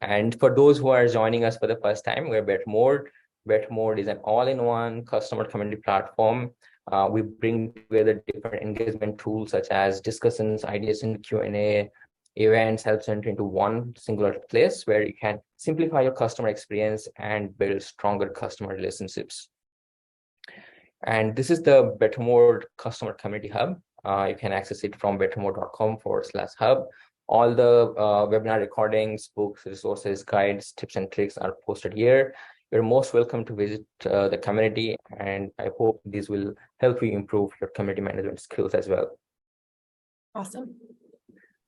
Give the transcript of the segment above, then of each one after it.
And for those who are joining us for the first time, we're BetMode. BetMode is an all-in-one customer community platform. We bring together different engagement tools such as discussions, ideas in Q&A, events, help center into one singular place where you can simplify your customer experience and build stronger customer relationships. And this is the BetMode Customer Community Hub. You can access it from bettermore.com/hub. All the webinar recordings, books, resources, guides, tips, and tricks are posted here. You're most welcome to visit the community, and I hope this will help you improve your community management skills as well. Awesome.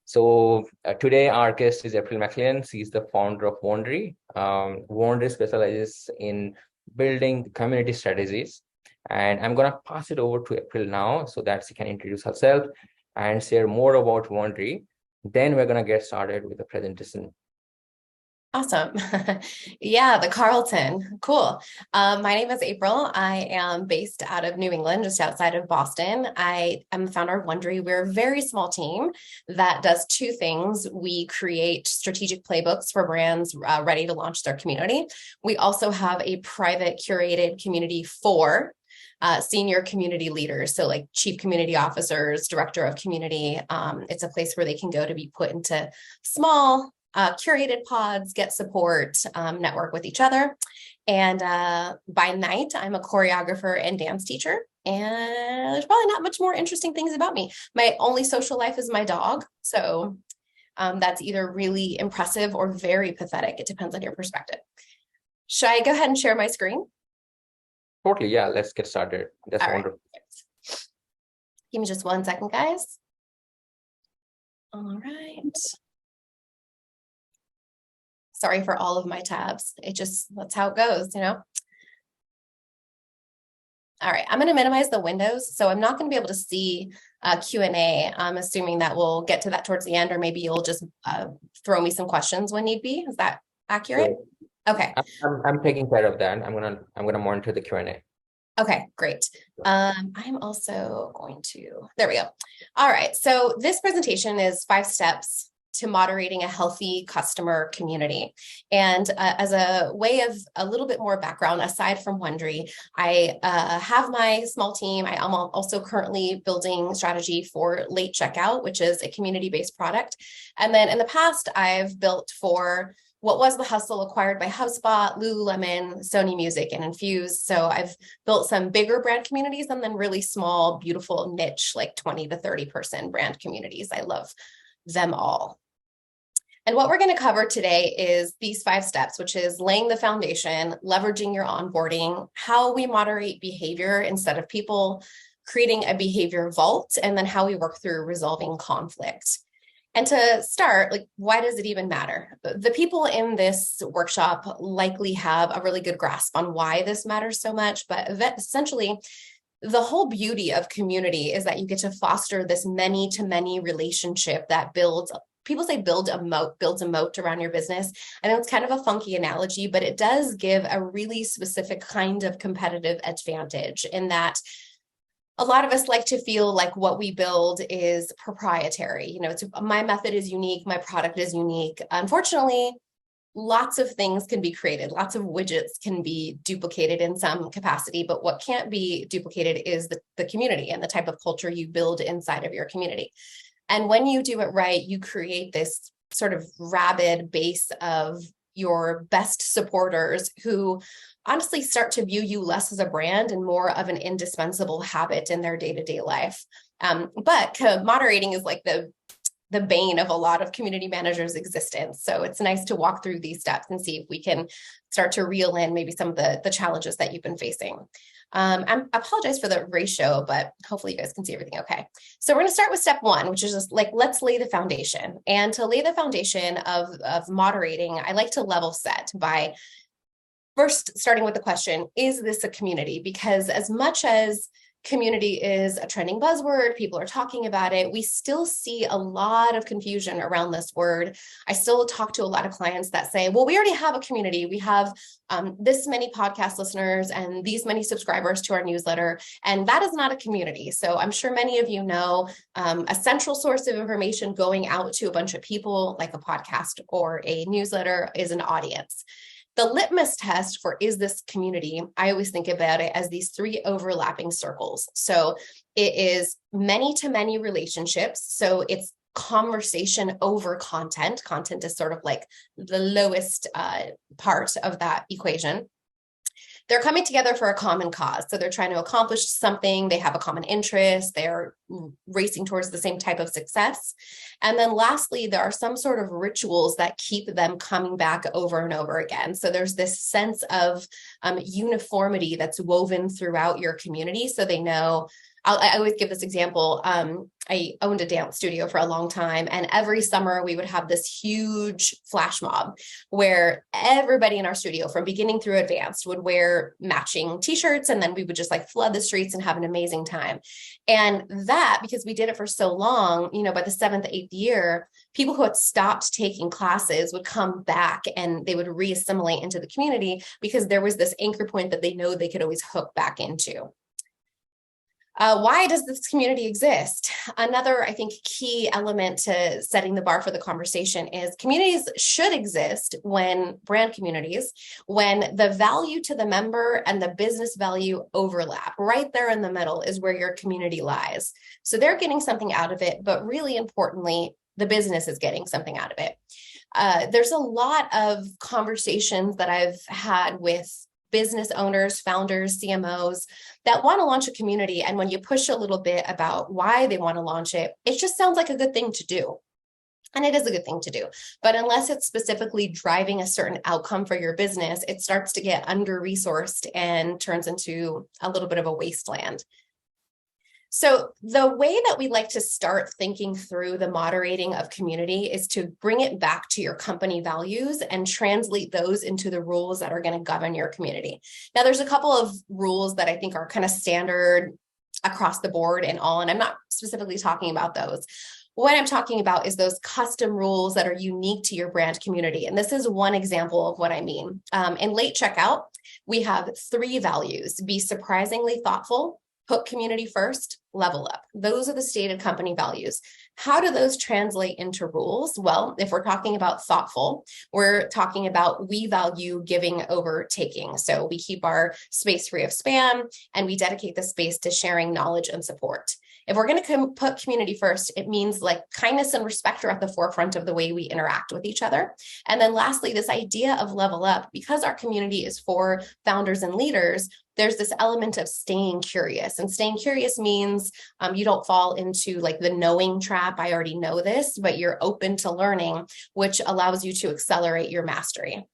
So today our guest is April MacLean. She's the founder of Wondry. Wondry specializes in building community strategies. And I'm going to pass it over to April now so that she can introduce herself and share more about Wondry. Then we're going to get started with the presentation. Awesome. Yeah, the Carlton. Cool. My name is April. I am based out of New England, just outside of Boston. I am the founder of Wondry. We're a very small team that does two things. We create strategic playbooks for brands ready to launch their community. We also have a private curated community for senior community leaders. So like chief community officers, director of community. It's a place where they can go to be put into small curated pods, get support, network with each other. And by night, I'm a choreographer and dance teacher. And there's probably not much more interesting things about me. My only social life is my dog. So that's either really impressive or very pathetic. It depends on your perspective. Should I go ahead and share my screen? Totally, yeah, let's get started. That's all wonderful. Right. Give me just 1 second, guys. All right. Sorry for all of my tabs. That's how it goes, you know? All right, I'm going to minimize the windows. So I'm not going to be able to see Q&A. I'm assuming that we'll get to that towards the end, or maybe you'll just throw me some questions when need be. Is that accurate? Great. Okay. I'm taking care of that. I'm gonna monitor the Q&A. Okay, great. I'm also going to, there we go. All right, so this presentation is 5 steps to moderating a healthy customer community. And as a way of a little bit more background, aside from Wondry, I have my small team. I am also currently building strategy for Late Checkout, which is a community-based product. And then in the past, I've built for what was The Hustle, acquired by HubSpot, Lululemon, Sony Music, and Infuse. So I've built some bigger brand communities and then really small, beautiful niche, like 20 to 30 person brand communities. I love them all. And what we're going to cover today is these 5 steps, which is laying the foundation, leveraging your onboarding, how we moderate behavior instead of people, creating a behavior vault, and then how we work through resolving conflict. And to start, like, why does it even matter? The people in this workshop likely have a really good grasp on why this matters so much, but essentially, the whole beauty of community is that you get to foster this many-to-many relationship that builds. People say builds a moat around your business. I know it's kind of a funky analogy, but it does give a really specific kind of competitive advantage in that a lot of us like to feel like what we build is proprietary. You know, my method is unique, my product is unique. Unfortunately, lots of things can be created, lots of widgets can be duplicated in some capacity, but what can't be duplicated is the community and the type of culture you build inside of your community. And when you do it right, you create this sort of rabid base of your best supporters who honestly start to view you less as a brand and more of an indispensable habit in their day-to-day life. But moderating is like the bane of a lot of community managers' existence. So it's nice to walk through these steps and see if we can start to reel in maybe some of the challenges that you've been facing. I apologize for the ratio, but hopefully you guys can see everything okay. So we're going to start with step 1, which is just like, let's lay the foundation. And to lay the foundation of moderating, I like to level set by first starting with the question, is this a community? Because as much as community is a trending buzzword. People are talking about it. We still see a lot of confusion around this word. I still talk to a lot of clients that say, well, we already have a community. We have this many podcast listeners and these many subscribers to our newsletter. And that is not a community. So I'm sure many of you know a central source of information going out to a bunch of people, like a podcast or a newsletter, is an audience. The litmus test for is this community, I always think about it as these 3 overlapping circles. So it is many-to-many relationships. So it's conversation over content. Content is sort of like the lowest part of that equation. They're coming together for a common cause. So they're trying to accomplish something. They have a common interest. They're racing towards the same type of success. And then lastly, there are some sort of rituals that keep them coming back over and over again. So there's this sense of uniformity that's woven throughout your community. So they know, I always give this example. I owned a dance studio for a long time, and every summer we would have this huge flash mob where everybody in our studio from beginning through advanced would wear matching t-shirts, and then we would just like flood the streets and have an amazing time. And that, because we did it for so long, by the 7th, 8th year, people who had stopped taking classes would come back and they would reassimilate into the community because there was this anchor point that they know they could always hook back into. Why does this community exist? Another, I think, key element to setting the bar for the conversation is communities should exist when brand communities, when the value to the member and the business value overlap. Right there in the middle is where your community lies. So they're getting something out of it, but really importantly, the business is getting something out of it. There's a lot of conversations that I've had with business owners, founders, CMOs that want to launch a community. And when you push a little bit about why they want to launch it, it just sounds like a good thing to do. And it is a good thing to do. But unless it's specifically driving a certain outcome for your business, it starts to get under-resourced and turns into a little bit of a wasteland. So the way that we like to start thinking through the moderating of community is to bring it back to your company values and translate those into the rules that are going to govern your community. Now, there's a couple of rules that I think are kind of standard across the board and all, and I'm not specifically talking about those. What I'm talking about is those custom rules that are unique to your brand community. And this is one example of what I mean. In late checkout, we have 3 values: be surprisingly thoughtful, put community first, level up. Those are the stated company values. How do those translate into rules? Well, if we're talking about thoughtful, we're talking about we value giving over taking. So we keep our space free of spam and we dedicate the space to sharing knowledge and support. If we're going to put community first, it means like kindness and respect are at the forefront of the way we interact with each other. And then lastly, this idea of level up, because our community is for founders and leaders, there's this element of staying curious. And staying curious means you don't fall into like the knowing trap. I already know this, but you're open to learning, which allows you to accelerate your mastery.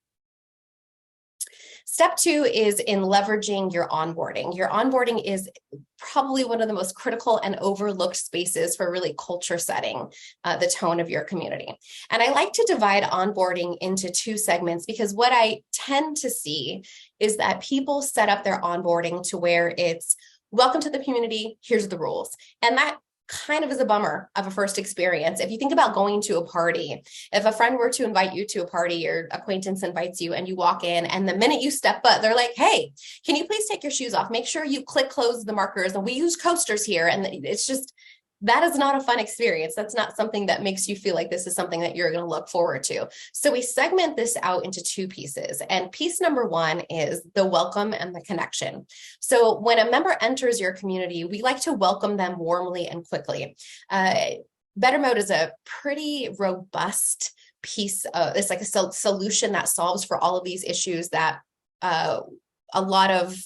Step 2 is in leveraging your onboarding. Your onboarding is probably one of the most critical and overlooked spaces for really culture setting the tone of your community. And I like to divide onboarding into 2 segments because what I tend to see is that people set up their onboarding to where it's welcome to the community, here's the rules. And that kind of is a bummer of a first experience. If you think about going to a party, if a friend were to invite you to a party or acquaintance invites you and you walk in and the minute you step up, they're like, hey, can you please take your shoes off? Make sure you close the markers, and we use coasters here. And it's just, that is not a fun experience. That's not something that makes you feel like this is something that you're going to look forward to. So we segment this out into 2 pieces. And piece number 1 is the welcome and the connection. So when a member enters your community, we like to welcome them warmly and quickly. Better Mode is a pretty robust piece of, it's like a solution that solves for all of these issues that a lot of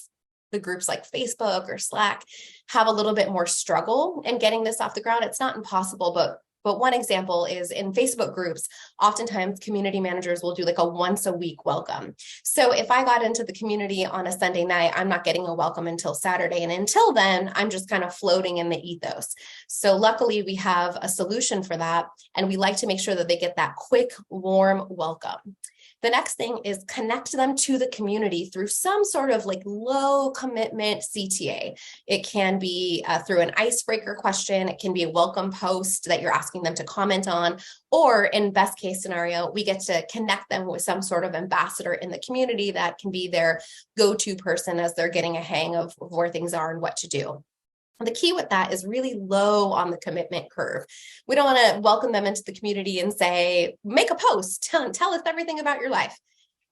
the groups like Facebook or Slack have a little bit more struggle in getting this off the ground. It's not impossible, but one example is in Facebook groups, oftentimes community managers will do like a once a week welcome. So if I got into the community on a Sunday night, I'm not getting a welcome until Saturday. And until then, I'm just kind of floating in the ethos. So luckily we have a solution for that. And we like to make sure that they get that quick, warm welcome. The next thing is connect them to the community through some sort of like low commitment CTA. It can be through an icebreaker question. It can be a welcome post that you're asking them to comment on, or in best case scenario, we get to connect them with some sort of ambassador in the community that can be their go-to person as they're getting a hang of where things are and what to do. The key with that is really low on the commitment curve. We don't want to welcome them into the community and say, make a post, tell us everything about your life.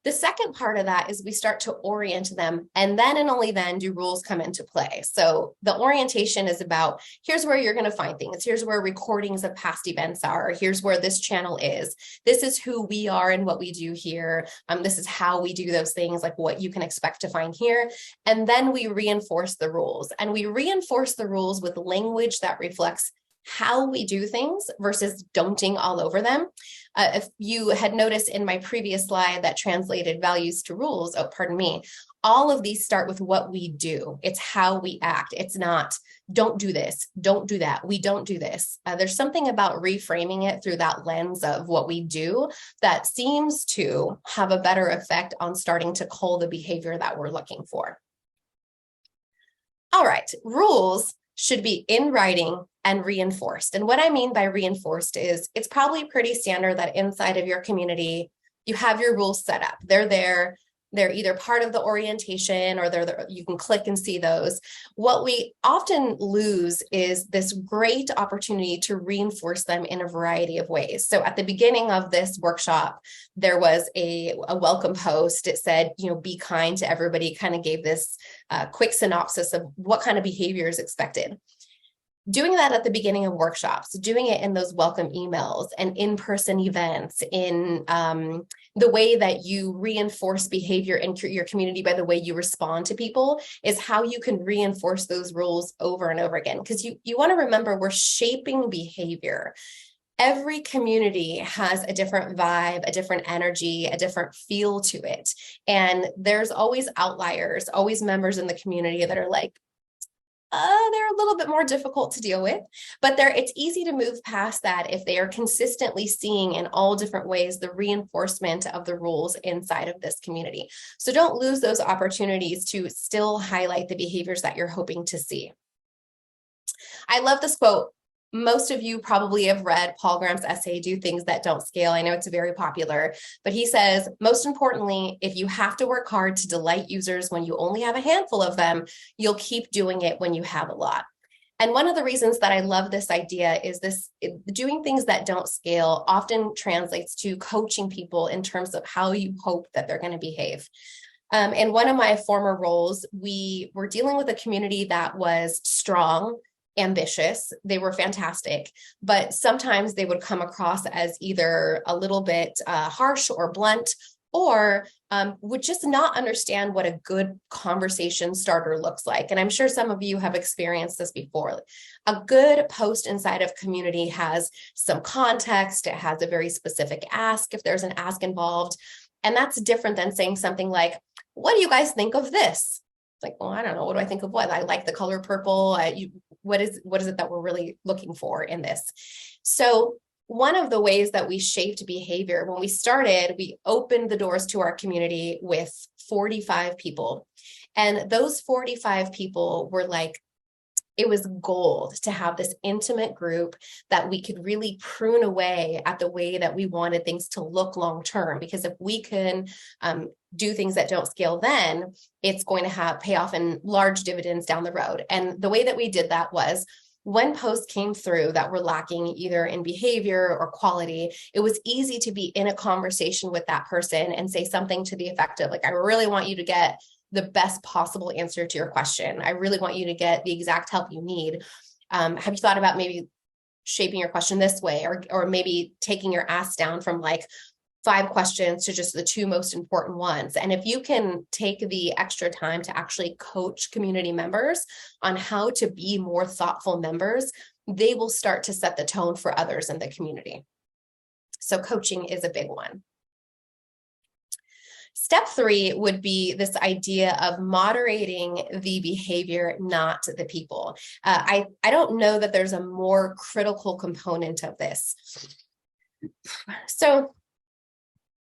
The second part of that is we start to orient them, and then and only then do rules come into play. So the orientation is about, here's where you're going to find things. Here's where recordings of past events are. Here's where this channel is. This is who we are and what we do here. This is how we do those things, like what you can expect to find here. And then we reinforce the rules. And we reinforce the rules with language that reflects how we do things versus don'ting all over them. If you had noticed in my previous slide that translated values to rules, oh, pardon me, all of these start with what we do. It's how we act. It's not, don't do this, don't do that, we don't do this. There's something about reframing it through that lens of what we do that seems to have a better effect on starting to cull the behavior that we're looking for. All right, rules should be in writing and reinforced. And what I mean by reinforced is it's probably pretty standard that inside of your community, you have your rules set up. They're there. They're either part of the orientation or they're there, you can click and see those. What we often lose is this great opportunity to reinforce them in a variety of ways. So at the beginning of this workshop, there was a welcome post. It said, be kind to everybody, kind of gave this quick synopsis of what kind of behavior is expected. Doing that at the beginning of workshops, doing it in those welcome emails and in-person events, in the way that you reinforce behavior in your community by the way you respond to people is how you can reinforce those rules over and over again. Because you want to remember, we're shaping behavior. Every community has a different vibe, a different energy, a different feel to it. And there's always outliers, always members in the community that are like, they're a little bit more difficult to deal with, but it's easy to move past that if they are consistently seeing in all different ways the reinforcement of the rules inside of this community. So don't lose those opportunities to still highlight the behaviors that you're hoping to see. I love this quote. Most of you probably have read Paul Graham's essay, Do Things That Don't Scale. I know it's very popular, but he says, most importantly, if you have to work hard to delight users when you only have a handful of them, you'll keep doing it when you have a lot. And one of the reasons that I love this idea is doing things that don't scale often translates to coaching people in terms of how you hope that they're going to behave. In one of my former roles, we were dealing with a community that was strong, ambitious. They were fantastic, but sometimes they would come across as either a little bit harsh or blunt, or would just not understand what a good conversation starter looks like. And I'm sure some of you have experienced this before. A good post inside of community has some context. It has a very specific ask if there's an ask involved. And that's different than saying something like, what do you guys think of this? Like, well, I don't know. What do I think of what? I like the color purple. What is it that we're really looking for in this? So one of the ways that we shaped behavior, when we started, we opened the doors to our community with 45 people. And those 45 people were like, it was gold to have this intimate group that we could really prune away at the way that we wanted things to look long term. Because if we can do things that don't scale, then it's going to pay off in large dividends down the road. And the way that we did that was, when posts came through that were lacking either in behavior or quality, it was easy to be in a conversation with that person and say something to the effect of, like, I really want you to get the best possible answer to your question. I really want you to get the exact help you need. Have you thought about maybe shaping your question this way, or maybe taking your ask down from like 5 questions to just the 2 most important ones? And if you can take the extra time to actually coach community members on how to be more thoughtful members, they will start to set the tone for others in the community. So coaching is a big one. Step 3 would be this idea of moderating the behavior, not the people. I don't know that there's a more critical component of this. So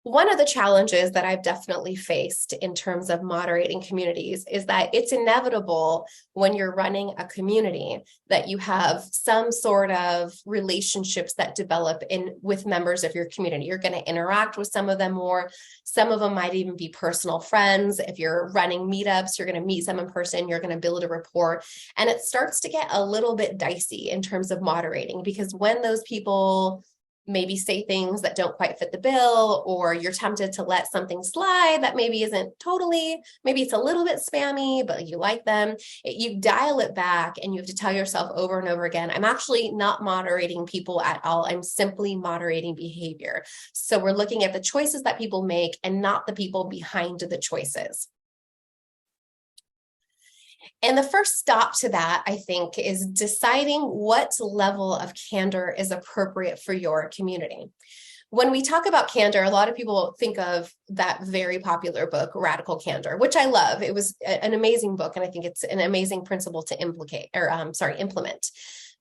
One of the challenges that I've definitely faced in terms of moderating communities is that it's inevitable when you're running a community that you have some sort of relationships that develop with members of your community. You're going to interact with some of them more. Some of them might even be personal friends. If you're running meetups, you're going to meet some in person, you're going to build a rapport. And it starts to get a little bit dicey in terms of moderating, because when those people maybe say things that don't quite fit the bill, or you're tempted to let something slide that maybe isn't totally, maybe it's a little bit spammy, but you like them, you dial it back and you have to tell yourself over and over again, I'm actually not moderating people at all. I'm simply moderating behavior. So we're looking at the choices that people make and not the people behind the choices. And the first stop to that, I think, is deciding what level of candor is appropriate for your community. When we talk about candor, a lot of people think of that very popular book, Radical Candor, which I love. It was an amazing book, and I think it's an amazing principle to implement.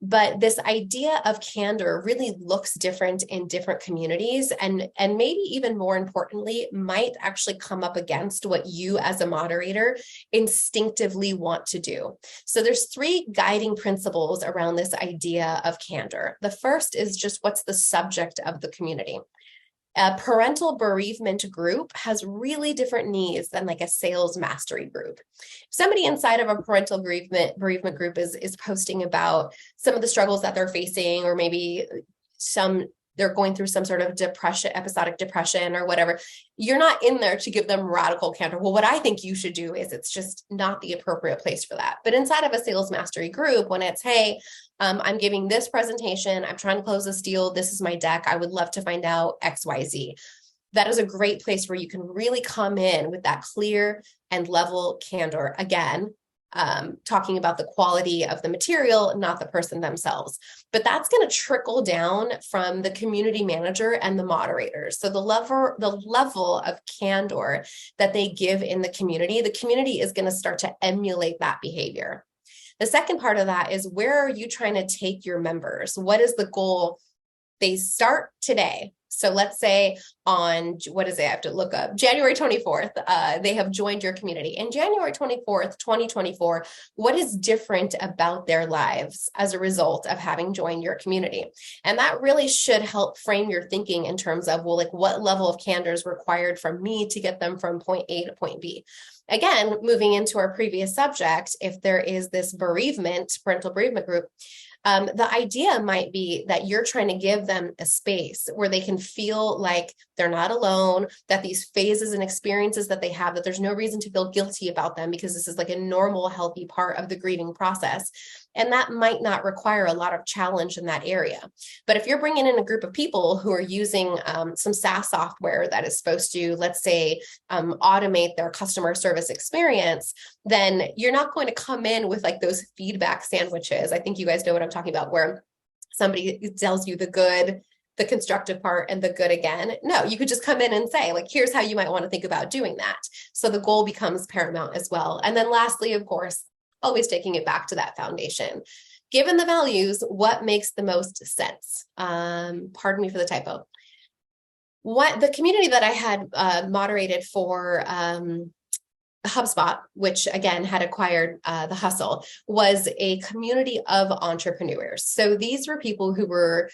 But this idea of candor really looks different in different communities, and maybe even more importantly, might actually come up against what you as a moderator instinctively want to do. So there's three guiding principles around this idea of candor. The first is just what's the subject of the community. A parental bereavement group has really different needs than like a sales mastery group. If somebody inside of a parental bereavement group is posting about some of the struggles that they're facing, or maybe they're going through some sort of episodic depression or whatever, you're not in there to give them radical candor. Well, what I think you should do is, it's just not the appropriate place for that. But inside of a sales mastery group, when it's, hey, I'm giving this presentation, I'm trying to close this deal, this is my deck, I would love to find out XYZ. That is a great place where you can really come in with that clear and level candor. Again, talking about the quality of the material, not the person themselves. But that's going to trickle down from the community manager and the moderators. So the level of candor that they give in the community is going to start to emulate that behavior. The second part of that is, where are you trying to take your members? What is the goal? They start today. So let's say on, I have to look up, January 24th, they have joined your community. And January 24th, 2024, what is different about their lives as a result of having joined your community? And that really should help frame your thinking in terms of, well, like, what level of candor is required from me to get them from point A to point B? Again, moving into our previous subject, if there is this parental bereavement group, the idea might be that you're trying to give them a space where they can feel like they're not alone, that these phases and experiences that they have, that there's no reason to feel guilty about them, because this is like a normal, healthy part of the grieving process. And that might not require a lot of challenge in that area. But if you're bringing in a group of people who are using some SaaS software that is supposed to, let's say, automate their customer service experience, then you're not going to come in with like those feedback sandwiches. I think you guys know what I'm talking about, where somebody tells you the good, the constructive part, and the good again. No, you could just come in and say, like, here's how you might want to think about doing that. So the goal becomes paramount as well. And then lastly, of course, always taking it back to that foundation. Given the values, what makes the most sense? Pardon me for the typo. What the community that I had moderated for HubSpot, which again had acquired The Hustle, was a community of entrepreneurs. So these were people who were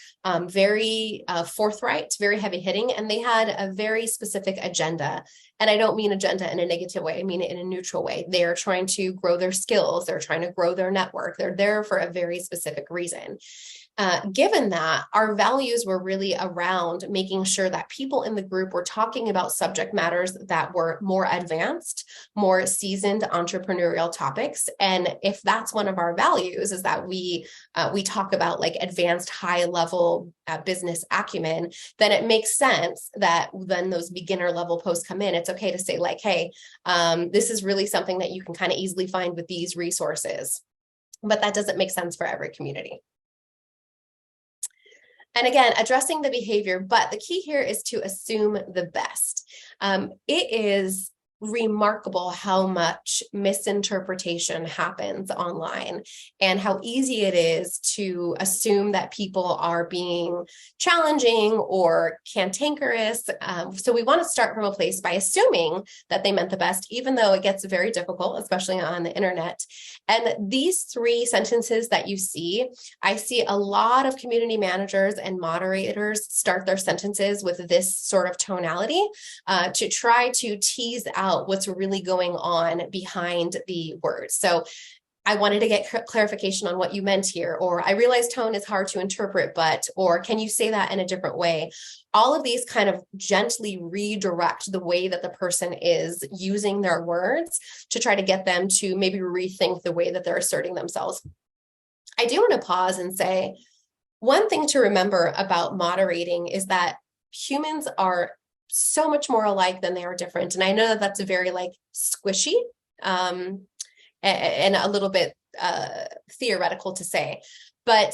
very forthright, very heavy hitting, and they had a very specific agenda. And I don't mean agenda in a negative way. I mean it in a neutral way. They're trying to grow their skills. They're trying to grow their network. They're there for a very specific reason. Given that, our values were really around making sure that people in the group were talking about subject matters that were more advanced, more seasoned entrepreneurial topics. And if that's one of our values, is that we talk about like advanced high level business acumen, then it makes sense that when those beginner level posts come in, it's okay to say like, hey, this is really something that you can kind of easily find with these resources. But that doesn't make sense for every community. And again, addressing the behavior, but the key here is to assume the best. It is remarkable how much misinterpretation happens online and how easy it is to assume that people are being challenging or cantankerous. So we want to start from a place by assuming that they meant the best, even though it gets very difficult, especially on the internet. And these 3 sentences that you see, I see a lot of community managers and moderators start their sentences with this sort of tonality to try to tease out what's really going on behind the words. So I wanted to get clarification on what you meant here, or I realize tone is hard to interpret, or can you say that in a different way? All of these kind of gently redirect the way that the person is using their words to try to get them to maybe rethink the way that they're asserting themselves. I do want to pause and say, one thing to remember about moderating is that humans are so much more alike than they are different. And I know that that's a very squishy and a little bit theoretical to say, but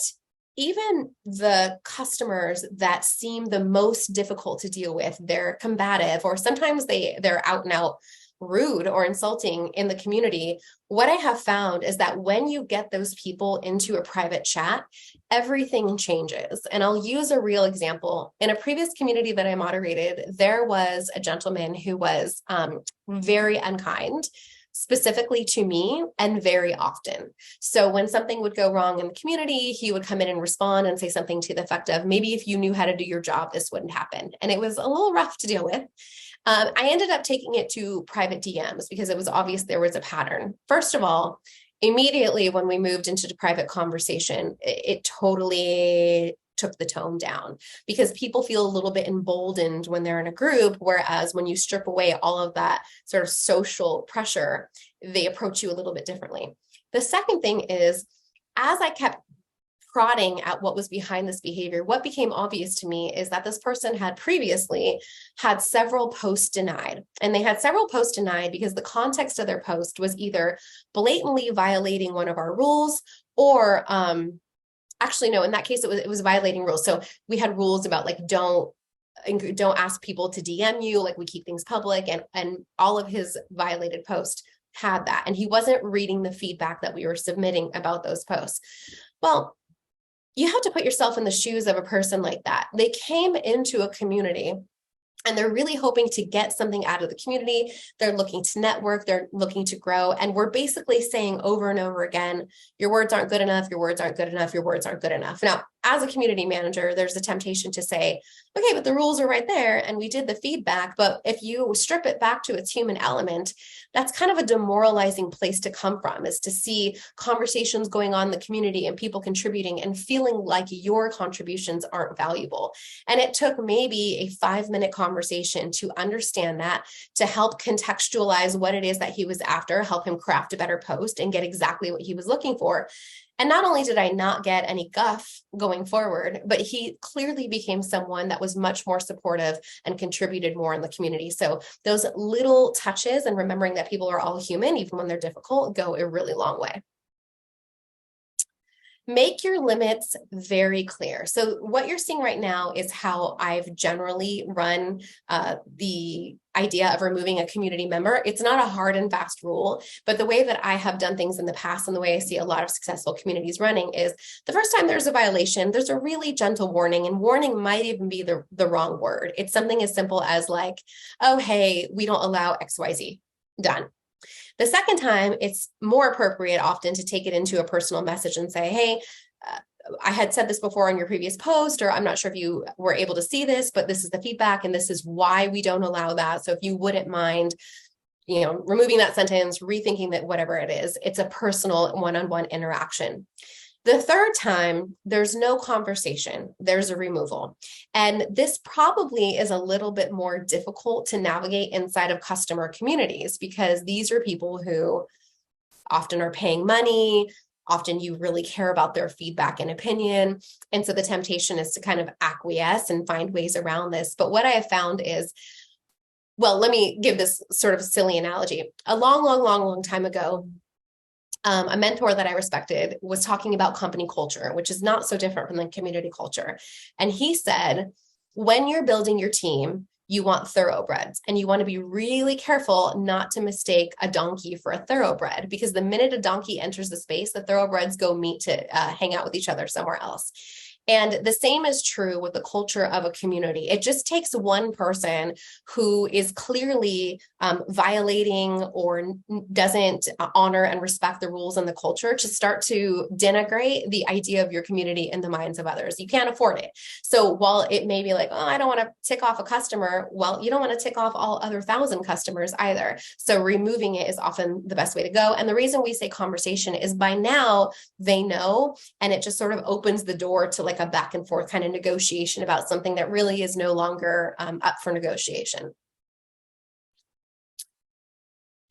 even the customers that seem the most difficult to deal with, they're combative, or sometimes they're out and out rude or insulting in the community. What I have found is that when you get those people into a private chat, everything changes. And I'll use a real example. In a previous community that I moderated, there was a gentleman who was very unkind, specifically to me, and very often. So when something would go wrong in the community, he would come in and respond and say something to the effect of, maybe if you knew how to do your job, this wouldn't happen. And it was a little rough to deal with. I ended up taking it to private DMs because it was obvious there was a pattern. First of all, immediately when we moved into the private conversation, it totally took the tone down because people feel a little bit emboldened when they're in a group, whereas when you strip away all of that sort of social pressure, they approach you a little bit differently. The second thing is, as I kept prodding at what was behind this behavior, what became obvious to me is that this person had previously had several posts denied. And they had several posts denied because the context of their post was either blatantly violating one of our rules, or actually, no, in that case, it was violating rules. So we had rules about don't ask people to DM you, we keep things public, and all of his violated posts had that. And he wasn't reading the feedback that we were submitting about those posts. Well, you have to put yourself in the shoes of a person like that. They came into a community and they're really hoping to get something out of the community. They're looking to network, they're looking to grow. And we're basically saying over and over again, your words aren't good enough, your words aren't good enough, your words aren't good enough. Now, as a community manager, there's a temptation to say, okay, but the rules are right there and we did the feedback. But if you strip it back to its human element, that's kind of a demoralizing place to come from, is to see conversations going on in the community and people contributing and feeling like your contributions aren't valuable. And it took maybe a 5-minute conversation to understand that, to help contextualize what it is that he was after, help him craft a better post and get exactly what he was looking for. And not only did I not get any guff going forward, but he clearly became someone that was much more supportive and contributed more in the community. So those little touches and remembering that people are all human, even when they're difficult, go a really long way. Make your limits very clear. So what you're seeing right now is how I've generally run the idea of removing a community member. It's not a hard and fast rule, but the way that I have done things in the past and the way I see a lot of successful communities running is the first time there's a violation, there's a really gentle warning, and warning might even be the wrong word. It's something as simple as oh, hey, we don't allow XYZ. Done. The second time, it's more appropriate often to take it into a personal message and say, hey, I had said this before on your previous post, or I'm not sure if you were able to see this, but this is the feedback and this is why we don't allow that. So if you wouldn't mind, removing that sentence, rethinking that, whatever it is, it's a personal one-on-one interaction. The third time, there's no conversation, there's a removal. And this probably is a little bit more difficult to navigate inside of customer communities because these are people who often are paying money, often you really care about their feedback and opinion. And so the temptation is to kind of acquiesce and find ways around this. But what I have found is, well, let me give this sort of silly analogy. A long time ago, a mentor that I respected was talking about company culture, which is not so different from the community culture. And he said, when you're building your team, you want thoroughbreds, and you want to be really careful not to mistake a donkey for a thoroughbred, because the minute a donkey enters the space, the thoroughbreds go meet to hang out with each other somewhere else. And the same is true with the culture of a community. It just takes one person who is clearly violating or doesn't honor and respect the rules and the culture to start to denigrate the idea of your community in the minds of others. You can't afford it. So while it may be like, oh, I don't want to tick off a customer, well, you don't want to tick off all other 1,000 customers either. So removing it is often the best way to go. And the reason we say conversation is by now they know, and it just sort of opens the door to like a back and forth kind of negotiation about something that really is no longer up for negotiation.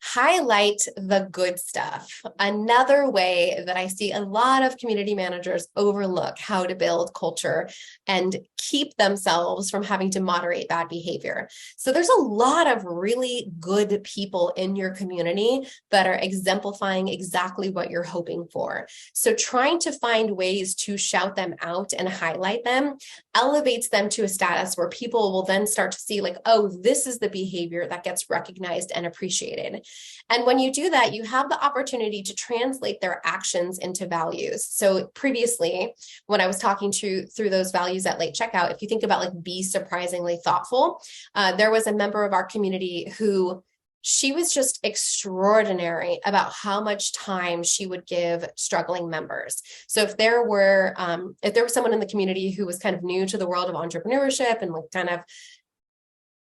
Highlight the good stuff. Another way that I see a lot of community managers overlook how to build culture and keep themselves from having to moderate bad behavior. So there's a lot of really good people in your community that are exemplifying exactly what you're hoping for. So trying to find ways to shout them out and highlight them elevates them to a status where people will then start to see like, oh, this is the behavior that gets recognized and appreciated. And when you do that, you have the opportunity to translate their actions into values. So previously, when I was talking through those values at late checkout, if you think about like be surprisingly thoughtful, there was a member of our community who she was just extraordinary about how much time she would give struggling members. So if there was someone in the community who was kind of new to the world of entrepreneurship and like kind of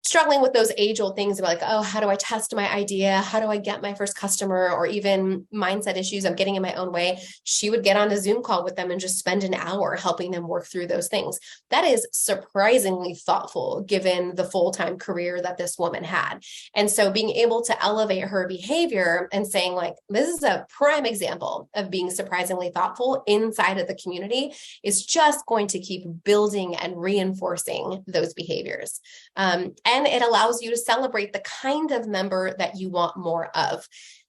struggling with those age-old things about like, oh, how do I test my idea? How do I get my first customer? Or even mindset issues, I'm getting in my own way. She would get on a Zoom call with them and just spend an hour helping them work through those things. That is surprisingly thoughtful given the full-time career that this woman had. And so being able to elevate her behavior and saying like, this is a prime example of being surprisingly thoughtful inside of the community is just going to keep building and reinforcing those behaviors. And it allows you to celebrate the kind of member that you want more of.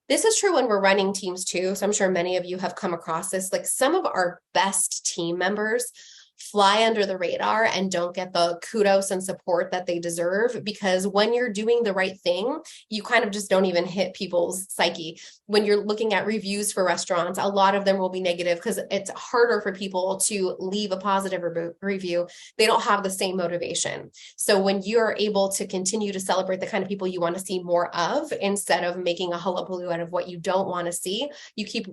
This is true when we're running teams too. So I'm sure many of you have come across this. Like some of our best team members fly under the radar and don't get the kudos and support that they deserve, because when you're doing the right thing, you kind of just don't even hit people's psyche. When you're looking at reviews for restaurants, a lot of them will be negative because it's harder for people to leave a positive review. They don't have the same motivation. So when you're able to continue to celebrate the kind of people you want to see more of, instead of making a hullabaloo out of what you don't want to see, you keep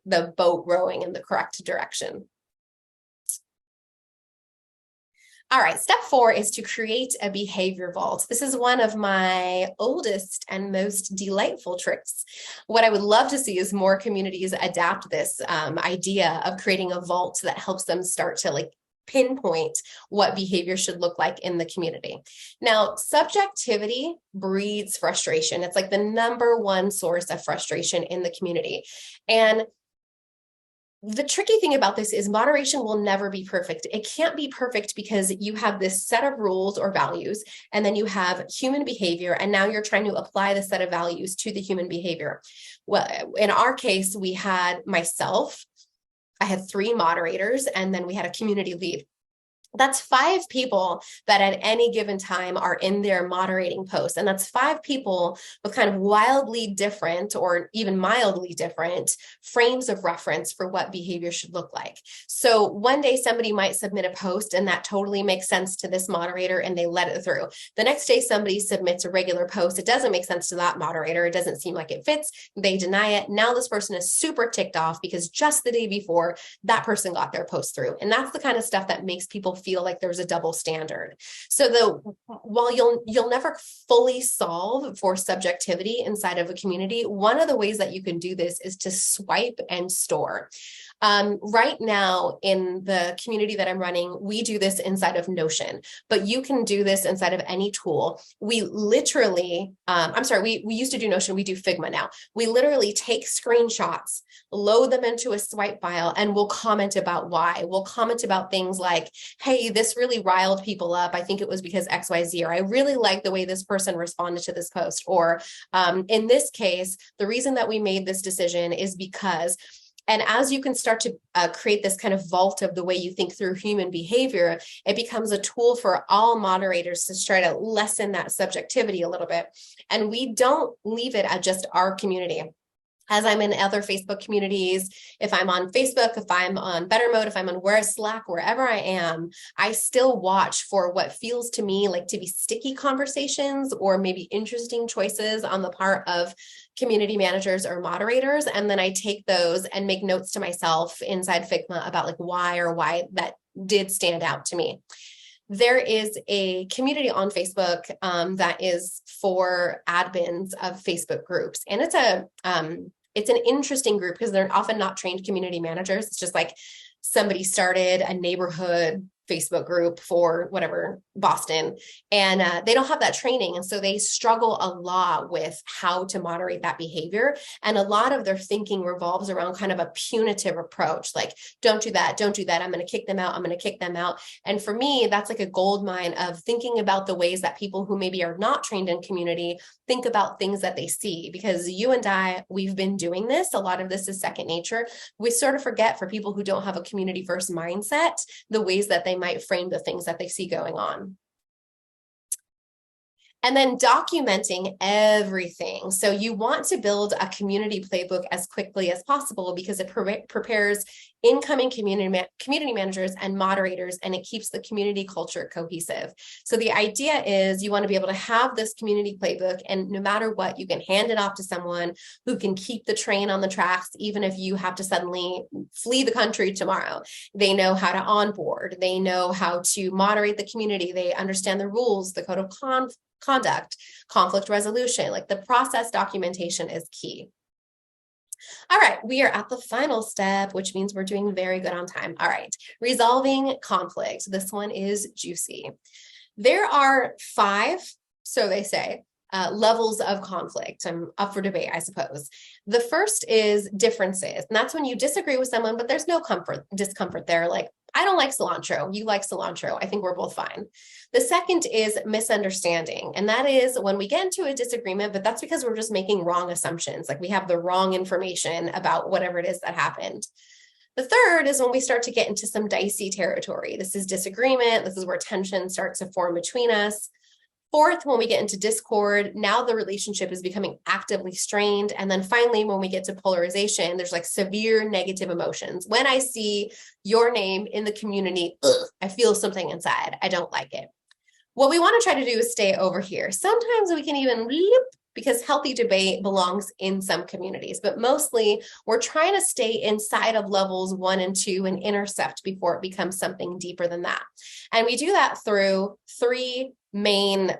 the boat rowing in the correct direction. All right, step 4 is to create a behavior vault. This is one of my oldest and most delightful tricks. What I would love to see is more communities adapt this idea of creating a vault that helps them start to like pinpoint what behavior should look like in the community. Now, subjectivity breeds frustration. It's like the #1 source of frustration in the community. And the tricky thing about this is moderation will never be perfect. It can't be perfect because you have this set of rules or values, and then you have human behavior, and now you're trying to apply the set of values to the human behavior. Well, in our case, we had myself, I had 3 moderators, and then we had a community lead. That's 5 people that at any given time are in their moderating post. And that's 5 people with kind of wildly different or even mildly different frames of reference for what behavior should look like. So one day somebody might submit a post and that totally makes sense to this moderator and they let it through. The next day somebody submits a regular post. It doesn't make sense to that moderator. It doesn't seem like it fits. They deny it. Now this person is super ticked off because just the day before that person got their post through. And that's the kind of stuff that makes people feel like there's a double standard. So while you'll never fully solve for subjectivity inside of a community, one of the ways that you can do this is to swipe and store. Right now in the community that I'm running, we do this inside of Notion, but you can do this inside of any tool. We literally, we used to do Notion, we do Figma now. We literally take screenshots, load them into a swipe file, and we'll comment about why. We'll comment about things like, hey, this really riled people up. I think it was because XYZ, or I really like the way this person responded to this post. Or in this case, the reason that we made this decision is because And as you can start to create this kind of vault of the way you think through human behavior, it becomes a tool for all moderators to try to lessen that subjectivity a little bit. And we don't leave it at just our community. As I'm in other Facebook communities, if I'm on Facebook, if I'm on Better Mode, if I'm on Slack, wherever I am, I still watch for what feels to me like to be sticky conversations or maybe interesting choices on the part of community managers or moderators. And then I take those and make notes to myself inside Figma about like why that did stand out to me. There is a community on Facebook that is for admins of Facebook groups. And it's an interesting group because they're often not trained community managers. It's just like somebody started a neighborhood Facebook group for whatever, Boston, and they don't have that training. And so they struggle a lot with how to moderate that behavior. And a lot of their thinking revolves around kind of a punitive approach, like, don't do that, don't do that. I'm going to kick them out. I'm going to kick them out. And for me, that's like a gold mine of thinking about the ways that people who maybe are not trained in community think about things that they see. Because you and I, we've been doing this. A lot of this is second nature. We sort of forget, for people who don't have a community first mindset, the ways that they might frame the things that they see going on. And then documenting everything. So you want to build a community playbook as quickly as possible because it prepares incoming community managers and moderators, and it keeps the community culture cohesive. So the idea is you want to be able to have this community playbook, and no matter what, you can hand it off to someone who can keep the train on the tracks, even if you have to suddenly flee the country tomorrow. They know how to onboard. They know how to moderate the community. They understand the rules, the code of conduct, conflict resolution. Like, the process documentation is key. All right, we are at the final step, which means we're doing very good on time. All right, resolving conflict. This one is juicy. There are 5, so they say, levels of conflict. I'm up for debate, I suppose. The first is differences, and that's when you disagree with someone, but there's no discomfort there. Like, I don't like cilantro. You like cilantro. I think we're both fine. The second is misunderstanding. And that is when we get into a disagreement, but that's because we're just making wrong assumptions. Like, we have the wrong information about whatever it is that happened. The third is when we start to get into some dicey territory. This is disagreement. This is where tension starts to form between us. Fourth, when we get into discord, now the relationship is becoming actively strained. And then finally, when we get to polarization, there's like severe negative emotions. When I see your name in the community, I feel something inside. I don't like it. What we want to try to do is stay over here. Sometimes we can even leap, because healthy debate belongs in some communities, but mostly we're trying to stay inside of levels 1 and 2 and intercept before it becomes something deeper than that. And we do that through 3 main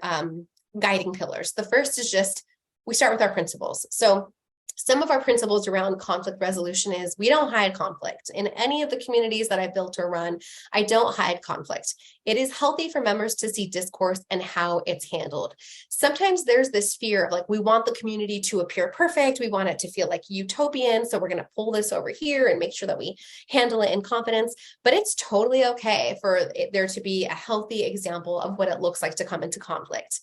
guiding pillars. The first is just, we start with our principles. So some of our principles around conflict resolution is we don't hide conflict. In any of the communities that I've built or run, I don't hide conflict. It is healthy for members to see discourse and how it's handled. Sometimes there's this fear of like, we want the community to appear perfect. We want it to feel like utopian. So we're going to pull this over here and make sure that we handle it in confidence. But it's totally okay for there to be a healthy example of what it looks like to come into conflict.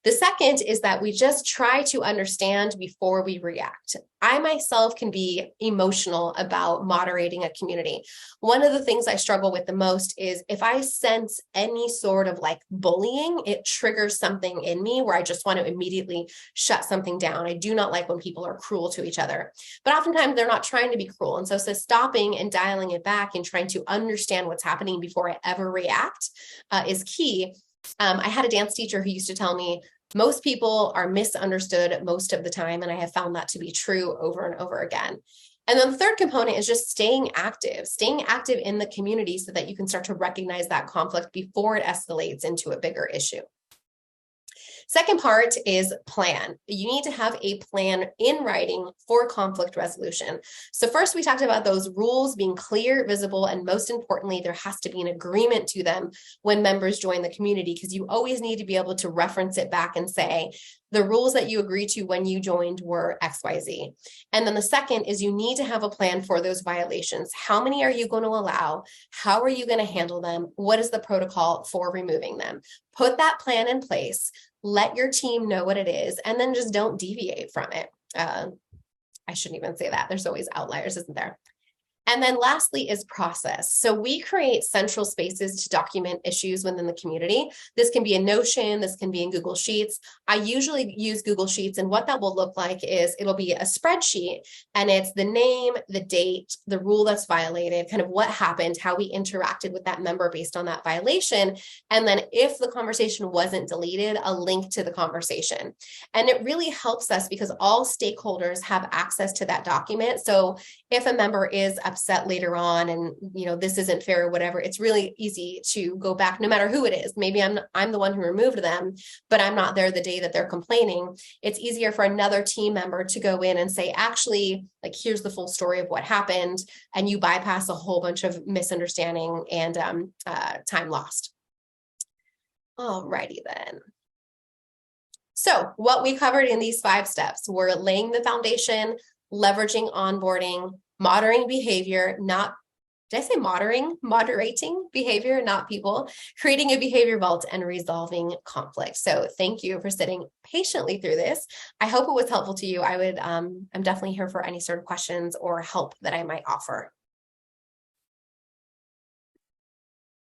The second is that we just try to understand before we react. I myself can be emotional about moderating a community. One of the things I struggle with the most is if I sense any sort of like bullying, it triggers something in me where I just want to immediately shut something down. I do not like when people are cruel to each other, but oftentimes they're not trying to be cruel. And so stopping and dialing it back and trying to understand what's happening before I ever react is key. I had a dance teacher who used to tell me, most people are misunderstood most of the time, and I have found that to be true over and over again. And then the third component is just staying active in the community so that you can start to recognize that conflict before it escalates into a bigger issue. Second part is plan. You need to have a plan in writing for conflict resolution. So first, we talked about those rules being clear, visible, and most importantly, there has to be an agreement to them when members join the community, because you always need to be able to reference it back and say, the rules that you agreed to when you joined were XYZ. And then the second is you need to have a plan for those violations. How many are you going to allow? How are you going to handle them? What is the protocol for removing them? Put that plan in place. Let your team know what it is, and then just don't deviate from it. I shouldn't even say that. There's always outliers, isn't there? And then lastly is process. So we create central spaces to document issues within the community. This can be in Notion, this can be in Google Sheets. I usually use Google Sheets, and what that will look like is it'll be a spreadsheet, and it's the name, the date, the rule that's violated, kind of what happened, how we interacted with that member based on that violation. And then if the conversation wasn't deleted, a link to the conversation. And it really helps us because all stakeholders have access to that document. So if a member is upset later on and, this isn't fair or whatever, it's really easy to go back, no matter who it is. Maybe I'm the one who removed them, but I'm not there the day that they're complaining. It's easier for another team member to go in and say, actually, like, here's the full story of what happened. And you bypass a whole bunch of misunderstanding and time lost. Alrighty then. So what we covered in these 5 steps were laying the foundation, leveraging onboarding, moderating behavior, moderating behavior, not people, creating a behavior vault, and resolving conflict. So thank you for sitting patiently through this. I hope it was helpful to you. I'm definitely here for any sort of questions or help that I might offer.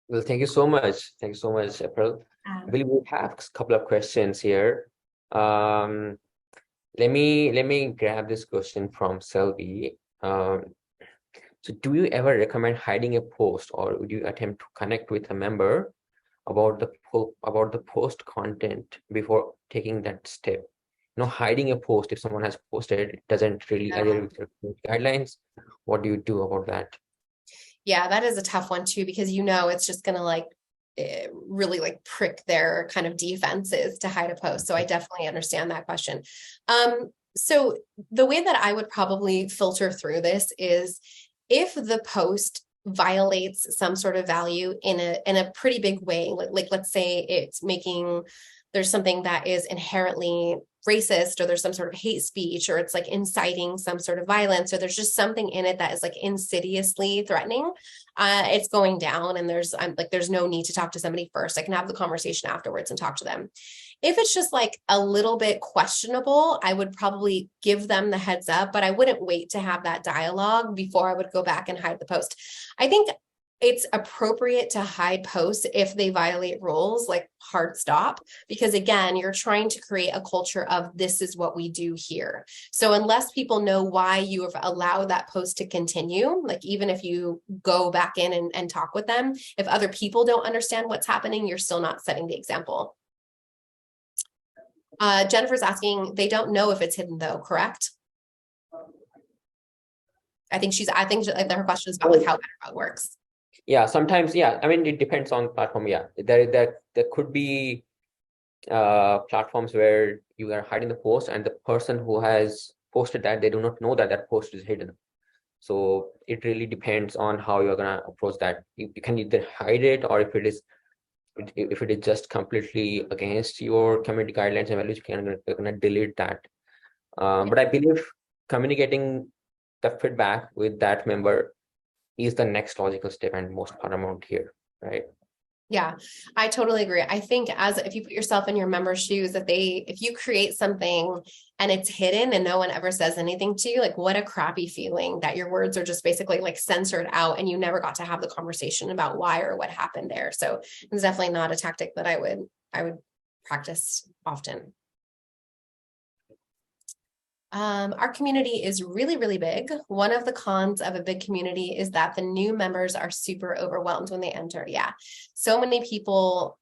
Well, thank you so much. Thank you so much, April. I believe we have a couple of questions here. Let me grab this question from Selby. So do you ever recommend hiding a post, or would you attempt to connect with a member about the post content before taking that step? Hiding a post, if someone has posted, it doesn't really adhere with your guidelines. What do you do about that? Yeah, that is a tough one too, because it's just going to really prick their kind of defenses to hide a post. So I definitely understand that question. So the way that I would probably filter through this is if the post violates some sort of value in a pretty big way, like let's say there's something that is inherently racist, or there's some sort of hate speech, or it's inciting some sort of violence, or there's just something in it that is insidiously threatening, it's going down, and there's no need to talk to somebody first. I can have the conversation afterwards and talk to them. If it's just a little bit questionable, I would probably give them the heads up, but I wouldn't wait to have that dialogue before I would go back and hide the post. I think it's appropriate to hide posts if they violate rules, hard stop, because again, you're trying to create a culture of this is what we do here. So unless people know why you have allowed that post to continue, even if you go back in and talk with them, if other people don't understand what's happening, you're still not setting the example. Jennifer's asking, they don't know if it's hidden though, correct? I think her question is about how it works. Yeah, sometimes, yeah. I mean, it depends on platform. Yeah, there could be platforms where you are hiding the post, and the person who has posted that, they do not know that post is hidden. So it really depends on how you're gonna approach that. You can either hide it, or if it is just completely against your community guidelines and values, you're gonna delete that. But I believe communicating the feedback with that member is the next logical step and most paramount here, right? Yeah, I totally agree. I think if you put yourself in your member's shoes, if you create something and it's hidden and no one ever says anything to you, what a crappy feeling that your words are just basically censored out and you never got to have the conversation about why or what happened there. So it's definitely not a tactic that I would practice often. Our community is really, really big. One of the cons of a big community is that the new members are super overwhelmed when they enter. Yeah. So many people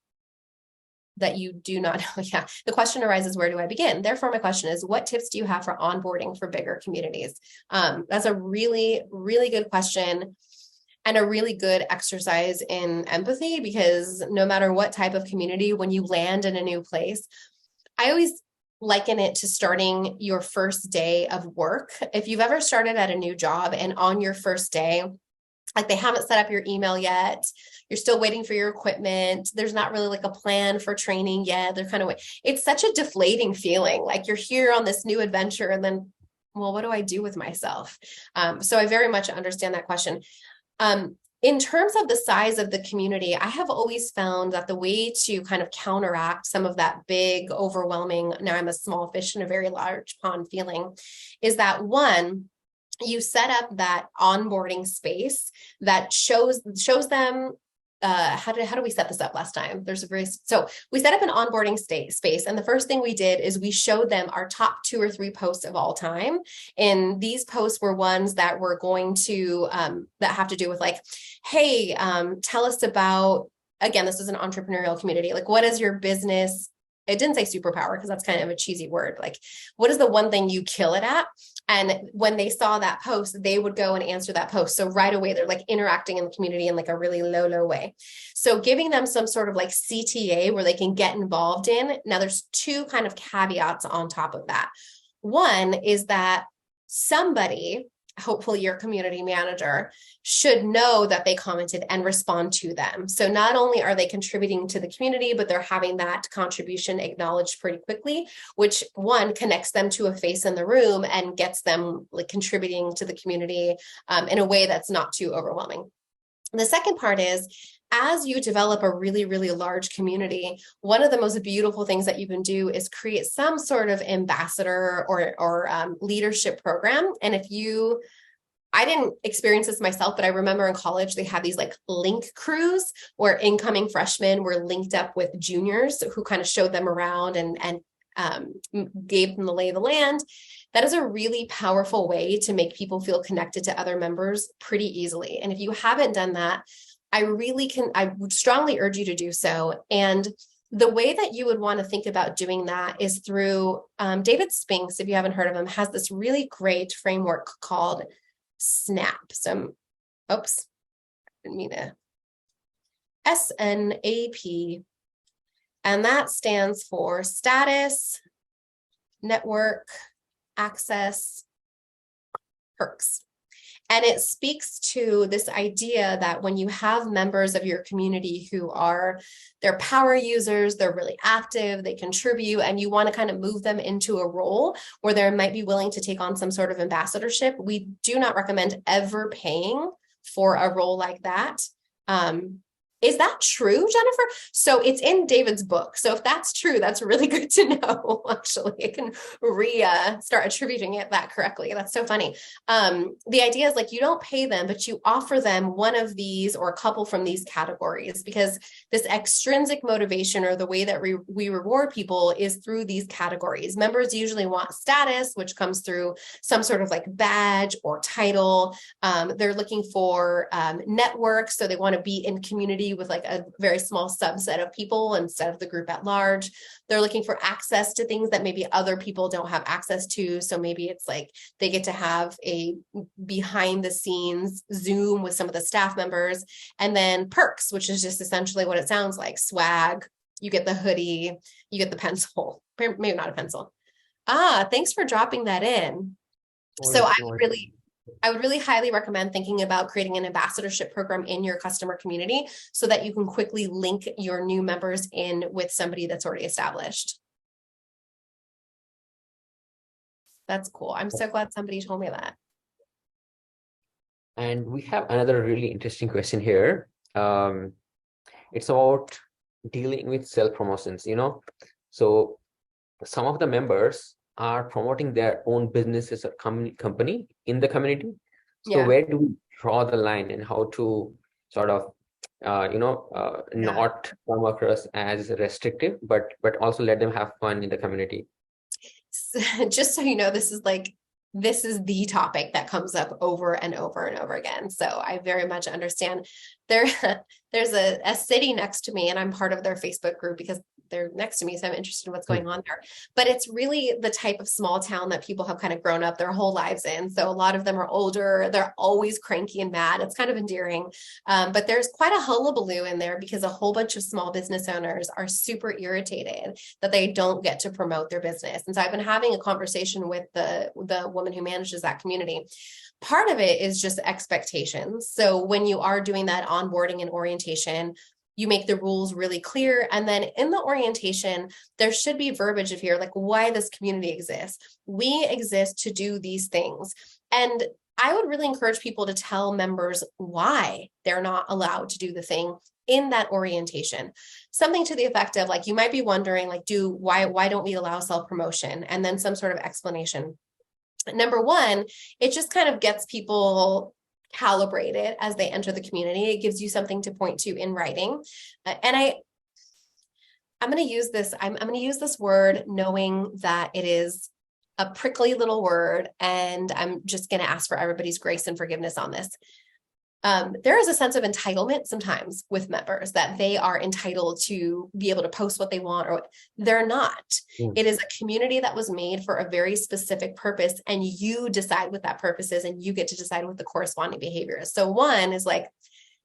that you do not know. Yeah. The question arises, where do I begin? Therefore, my question is, what tips do you have for onboarding for bigger communities? That's a really, really good question, and a really good exercise in empathy, because no matter what type of community, when you land in a new place, I always liken it to starting your first day of work. If you've ever started at a new job and on your first day, they haven't set up your email yet, you're still waiting for your equipment, there's not really a plan for training yet, they're kind of, it's such a deflating feeling. You're here on this new adventure, and then, well, what do I do with myself? So I very much understand that question. In terms of the size of the community, I have always found that the way to kind of counteract some of that big, overwhelming, now I'm a small fish in a very large pond feeling, is that one, you set up that onboarding space that shows them how do we set this up last time? So we set up an onboarding space. And the first thing we did is we showed them our top 2 or 3 posts of all time. And these posts were ones that were going to, that have to do with like, hey, tell us about, again, this is an entrepreneurial community. Like, what is your business? It didn't say superpower because that's kind of a cheesy word. Like, what is the one thing you kill it at? And when they saw that post, they would go and answer that post. So right away, they're like interacting in the community in like a really low way. So giving them some sort of like CTA where they can get involved in. Now there's 2 kind of caveats on top of that. One is that somebody, hopefully your community manager, should know that they commented and respond to them. So not only are they contributing to the community, but they're having that contribution acknowledged pretty quickly, which one connects them to a face in the room and gets them like contributing to the community in a way that's not too overwhelming. The second part is, as you develop a really, really large community, one of the most beautiful things that you can do is create some sort of ambassador or leadership program. And I didn't experience this myself, but I remember in college, they had these like link crews where incoming freshmen were linked up with juniors who kind of showed them around and gave them the lay of the land. That is a really powerful way to make people feel connected to other members pretty easily. And if you haven't done that, I would strongly urge you to do so. And the way that you would want to think about doing that is through David Spinks, if you haven't heard of him, has this really great framework called SNAP. Didn't mean to. SNAP. And that stands for status, network, access, perks. And it speaks to this idea that when you have members of your community they're power users, they're really active, they contribute, and you want to kind of move them into a role where they might be willing to take on some sort of ambassadorship, we do not recommend ever paying for a role like that. Is that true, Jennifer? So it's in David's book. So if that's true, that's really good to know. Actually, I can start attributing it that correctly. That's so funny. The idea is like you don't pay them, but you offer them one of these or a couple from these categories, because this extrinsic motivation or the way that we reward people is through these categories. Members usually want status, which comes through some sort of like badge or title. They're looking for network, so they want to be in community with like a very small subset of people instead of the group at large. They're looking for access to things that maybe other people don't have access to. So maybe it's like they get to have a behind the scenes Zoom with some of the staff members. And then perks, which is just essentially what it sounds like. Swag, you get the hoodie, you get the pencil, maybe not a pencil. Thanks for dropping that in. So I would really highly recommend thinking about creating an ambassadorship program in your customer community so that you can quickly link your new members in with somebody that's already established. That's cool. I'm so glad somebody told me that. And we have another really interesting question here. It's about dealing with self-promotions, So some of the members are promoting their own businesses or company in the community. So where do we draw the line and how to sort of, not come across as restrictive, but also let them have fun in the community? Just so you know, this is the topic that comes up over and over and over again. So I very much understand. There's a city next to me and I'm part of their Facebook group because they're next to me. So I'm interested in what's going on there. But it's really the type of small town that people have kind of grown up their whole lives in. So a lot of them are older. They're always cranky and mad. It's kind of endearing. But there's quite a hullabaloo in there because a whole bunch of small business owners are super irritated that they don't get to promote their business. And so I've been having a conversation with the woman who manages that community. Part of it is just expectations. So when you are doing that onboarding and orientation, you make the rules really clear. And then in the orientation, there should be verbiage of here, like why this community exists. We exist to do these things. And I would really encourage people to tell members why they're not allowed to do the thing in that orientation. Something to the effect of like, you might be wondering, like, why don't we allow self-promotion? And then some sort of explanation. Number one, it just kind of gets people calibrated as they enter the community. It gives you something to point to in writing. And I'm going to use this. I'm going to use this word knowing that it is a prickly little word, and I'm just going to ask for everybody's grace and forgiveness on this. There is a sense of entitlement sometimes with members that they are entitled to be able to post what they want, or they're not. It is a community that was made for a very specific purpose, and you decide what that purpose is, and you get to decide what the corresponding behavior is. So one is like,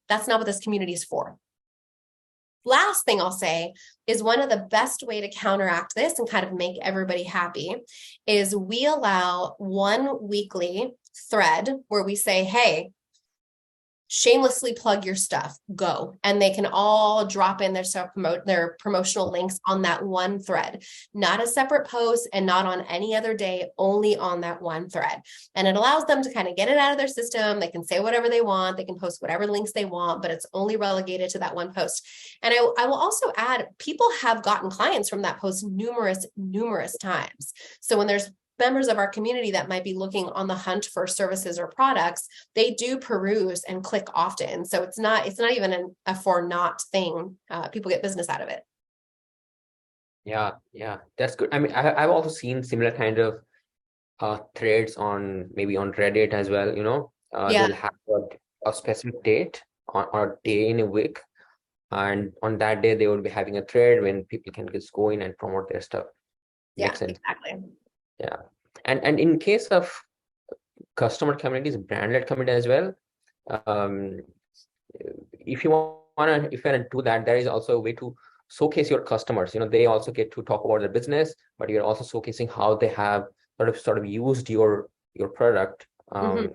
that's not what this community is for. Last thing I'll say is one of the best way to counteract this and kind of make everybody happy is we allow one weekly thread where we say, hey, shamelessly plug your stuff, go. And they can all drop in their promotional links on that one thread, not a separate post and not on any other day, only on that one thread. And it allows them to kind of get it out of their system. They can say whatever they want. They can post whatever links they want, but it's only relegated to that one post. And I will also add, people have gotten clients from that post numerous times. So when there's members of our community that might be looking on the hunt for services or products, they do peruse and click often. So it's not even a for naught thing. People get business out of it. Yeah, that's good. I mean, I've also seen similar kind of threads on maybe on Reddit as well. They'll have a specific date or a day in a week, and on that day they would be having a thread when people can just go in and promote their stuff. Makes sense. Exactly. Yeah. And in case of customer communities, brand-led community as well, if you want to do that, there is also a way to showcase your customers. They also get to talk about their business, but you're also showcasing how they have sort of used your product or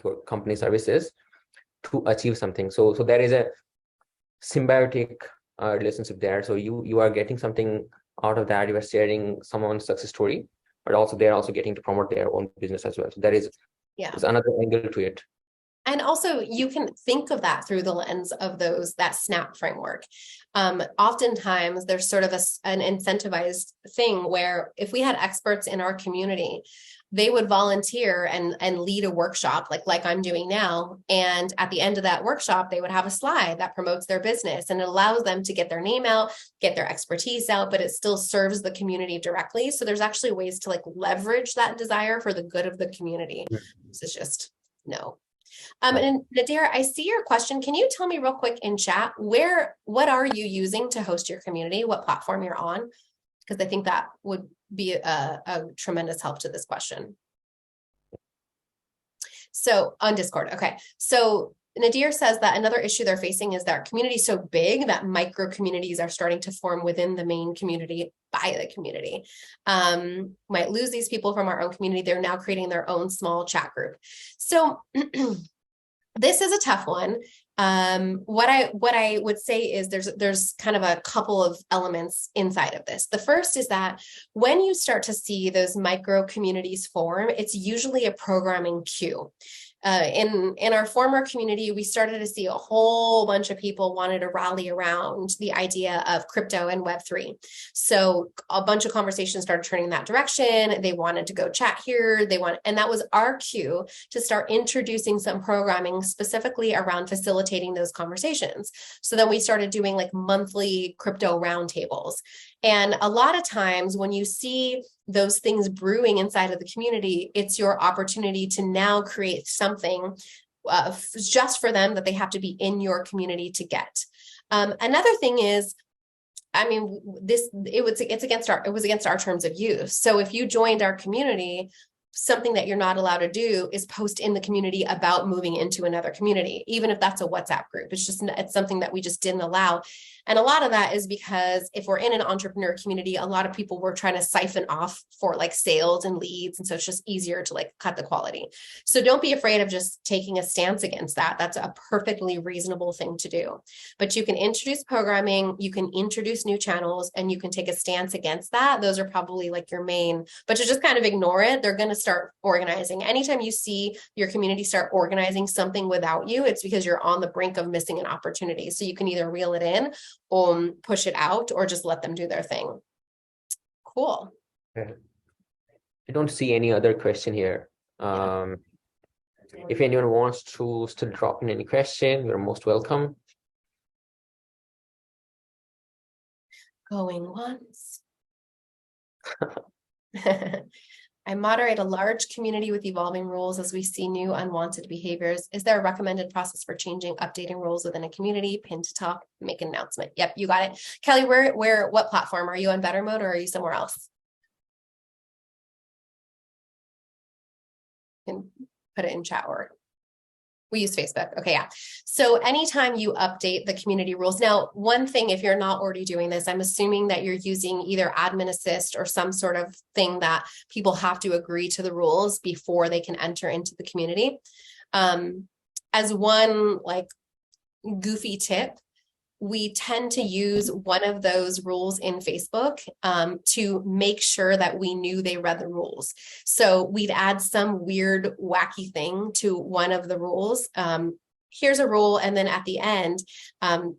your company services to achieve something. So there is a symbiotic relationship there. So you are getting something out of that. You are sharing someone's success story, but also they're also getting to promote their own business as well. So there is another angle to it. And also you can think of that through the lens of that SNAP framework. Oftentimes there's sort of an incentivized thing where if we had experts in our community, they would volunteer and lead a workshop like I'm doing now. And at the end of that workshop, they would have a slide that promotes their business, and it allows them to get their name out, get their expertise out, but it still serves the community directly. So there's actually ways to leverage that desire for the good of the community. This is just no. And Nadir, I see your question. Can you tell me real quick in chat, what are you using to host your community? What platform you're on? Because I think that would be a tremendous help to this question. So on Discord. Okay. So Nadir says that another issue they're facing is that our community is so big that micro communities are starting to form within the main community by the community. Might lose these people from our own community. They're now creating their own small chat group. So this is a tough one. What I would say is there's kind of a couple of elements inside of this. The first is that when you start to see those micro communities form, it's usually a programming queue. In our former community, we started to see a whole bunch of people wanted to rally around the idea of crypto and Web3. So a bunch of conversations started turning in that direction. They wanted to go chat here. And that was our cue to start introducing some programming specifically around facilitating those conversations. So then we started doing monthly crypto roundtables. And a lot of times when you see those things brewing inside of the community, it's your opportunity to now create something just for them that they have to be in your community to get. Another thing is, it was against our terms of use. So if you joined our community, something that you're not allowed to do is post in the community about moving into another community, even if that's a WhatsApp group. It's something that we just didn't allow. And a lot of that is because if we're in an entrepreneur community, a lot of people were trying to siphon off for sales and leads. And so it's just easier to cut the quality. So don't be afraid of just taking a stance against that. That's a perfectly reasonable thing to do. But you can introduce programming, you can introduce new channels, and you can take a stance against that. Those are probably your main, but to just kind of ignore it, they're going to start organizing. Anytime you see your community start organizing something without you, it's because you're on the brink of missing an opportunity. So you can either reel it in, push it out, or just let them do their thing. Cool. Yeah. I don't see any other question here. If anyone wants to still drop in any question, you're most welcome. Going once. I moderate a large community with evolving rules as we see new unwanted behaviors. Is there a recommended process for changing, updating rules within a community? Pin to top, make an announcement. Yep, you got it. Kelly, what platform? Are you on Better Mode or are you somewhere else? You can put it in chat or we use Facebook. Okay, yeah. So anytime you update the community rules, now, one thing, if you're not already doing this, I'm assuming that you're using either admin assist or some sort of thing that people have to agree to the rules before they can enter into the community. As one like goofy tip, we tend to use one of those rules in Facebook to make sure that we knew they read the rules. So we'd add some weird, wacky thing to one of the rules. Here's a rule. And then at the end, I don't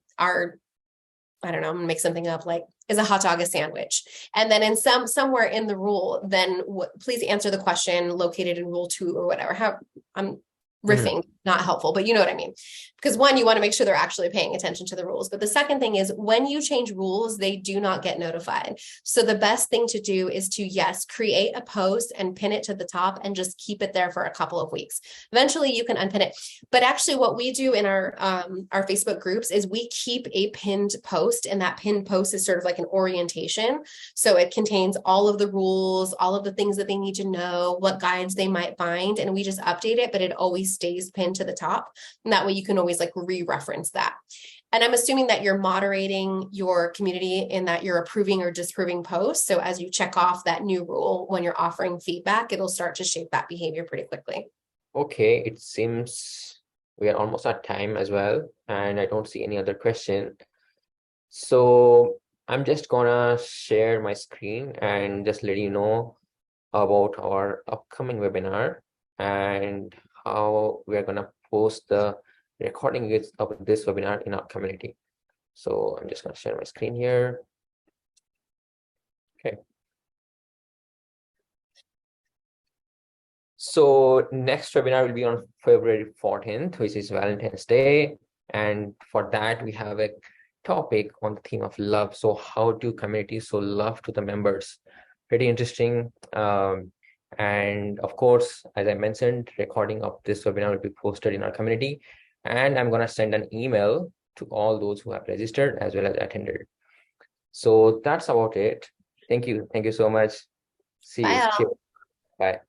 know, I'm gonna make something up, like, is a hot dog a sandwich? And then in somewhere in the rule, then please answer the question located in rule 2 or whatever. How I'm riffing, not helpful, but you know what I mean? Because one, you want to make sure they're actually paying attention to the rules. But the second thing is when you change rules, they do not get notified. So the best thing to do is to, yes, create a post and pin it to the top and just keep it there for a couple of weeks. Eventually you can unpin it. But actually what we do in our Facebook groups is we keep a pinned post, and that pinned post is sort of like an orientation. So it contains all of the rules, all of the things that they need to know, what guides they might find, and we just update it, but it always stays pinned to the top. And that way you can always like re-reference that. And I'm assuming that you're moderating your community in that you're approving or disapproving posts. So as you check off that new rule, when you're offering feedback, it'll start to shape that behavior pretty quickly. Okay, it seems we are almost at time as well, and I don't see any other question. So I'm just gonna share my screen and just let you know about our upcoming webinar and how we're gonna post the recording of this webinar in our community. So I'm just gonna share my screen here. Okay. So next webinar will be on February 14th, which is Valentine's Day. And for that, we have a topic on the theme of love. So how do communities show love to the members? Pretty interesting. And of course, as I mentioned, recording of this webinar will be posted in our community. And I'm going to send an email to all those who have registered as well as attended. So that's about it. Thank you. Thank you so much. See you. Bye. Bye.